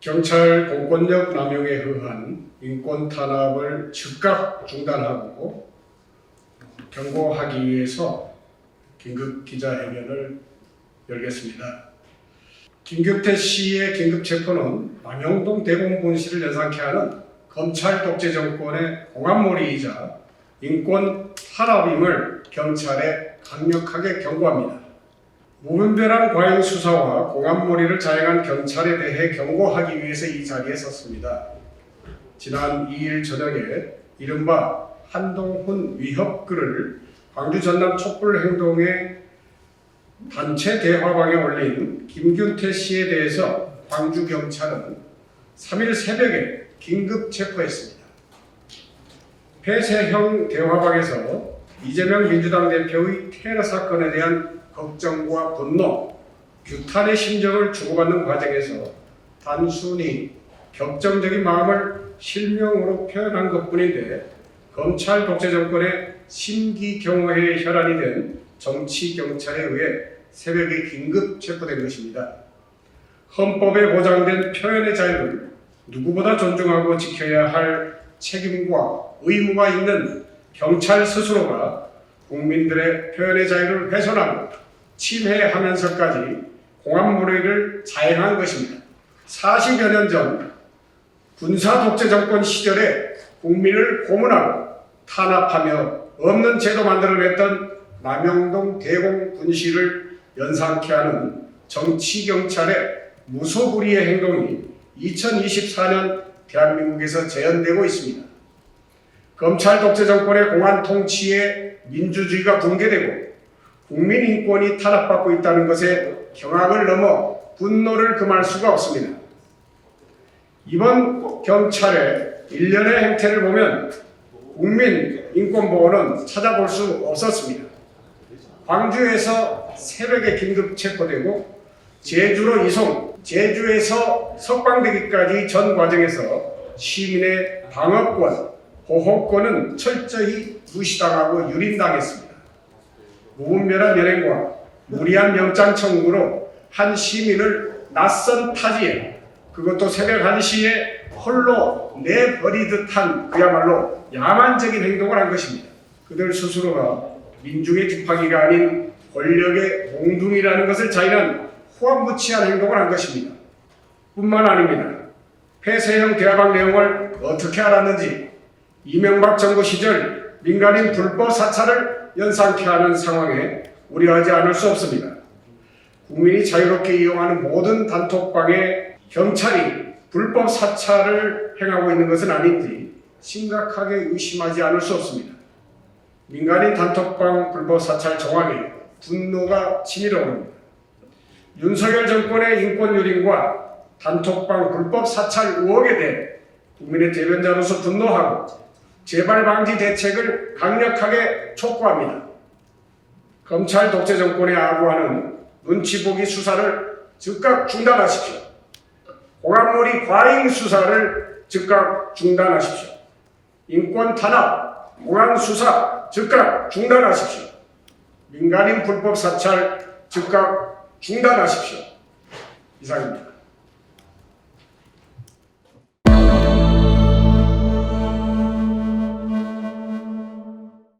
경찰 공권력 남용에 의한 인권 탄압을 즉각 중단하고 경고하기 위해서 긴급 기자회견을 열겠습니다. 김규태 씨의 긴급 체포는 남영동 대공분실을 연상케 하는 검찰 독재 정권의 공안몰이이자 인권 탄압임을 경찰에 강력하게 경고합니다. 무분별한 과잉 수사와 공안몰이를 자행한 경찰에 대해 경고하기 위해서 이 자리에 섰습니다. 지난 2일 저녁에 이른바 한동훈 위협글을 광주 전남 촛불행동의 단체 대화방에 올린 김규태 씨에 대해서 광주경찰은 3일 새벽에 긴급 체포했습니다. 폐쇄형 대화방에서 이재명 민주당 대표의 테러 사건에 대한 걱정과 분노, 규탄의 심정을 주고받는 과정에서 단순히 격정적인 마음을 실명으로 표현한 것뿐인데 검찰 독재 정권의 심기경호의 혈안이 된 정치경찰에 의해 새벽에 긴급 체포된 것입니다. 헌법에 보장된 표현의 자유를 누구보다 존중하고 지켜야 할 책임과 의무가 있는 경찰 스스로가 국민들의 표현의 자유를 훼손하고 침해하면서까지 공안몰이를 자행한 것입니다. 40여 년 전 군사 독재 정권 시절에 국민을 고문하고 탄압하며 없는 제도 만들어냈던 남영동 대공분실을 연상케 하는 정치경찰의 무소불위의 행동이 2024년 대한민국에서 재현되고 있습니다. 검찰 독재 정권의 공안 통치에 민주주의가 붕괴되고 국민 인권이 탄압받고 있다는 것에 경악을 넘어 분노를 금할 수가 없습니다. 이번 경찰의 일련의 행태를 보면 국민 인권보호는 찾아볼 수 없었습니다. 광주에서 새벽에 긴급 체포되고 제주로 이송, 제주에서 석방되기까지 전 과정에서 시민의 방어권, 보호권은 철저히 무시당하고 유린당했습니다. 무분별한 연행과 무리한 영장 청구로 한 시민을 낯선 타지에 그것도 새벽 1시에 홀로 내버리듯한 그야말로 야만적인 행동을 한 것입니다. 그들 스스로가 민중의 지팡이가 아닌 권력의 공둥이라는 것을 자인한 호언무치한 행동을 한 것입니다. 뿐만 아닙니다. 폐쇄형 대화방 내용을 어떻게 알았는지 이명박 정부 시절 민간인 불법 사찰을 연상케 하는 상황에 우려하지 않을 수 없습니다. 국민이 자유롭게 이용하는 모든 단톡방에 경찰이 불법 사찰을 행하고 있는 것은 아닌지 심각하게 의심하지 않을 수 없습니다. 민간인 단톡방 불법 사찰 정황에 분노가 치밀어 오릅니다. 윤석열 정권의 인권 유린과 단톡방 불법 사찰 의혹에 대해 국민의 대변자로서 분노하고 재발 방지 대책을 강력하게 촉구합니다. 검찰 독재 정권에 아부하는 눈치보기 수사를 즉각 중단하십시오. 공안몰이 과잉 수사를 즉각 중단하십시오. 인권 탄압, 공안 수사 즉각 중단하십시오. 민간인 불법 사찰 즉각 중단하십시오. 이상입니다.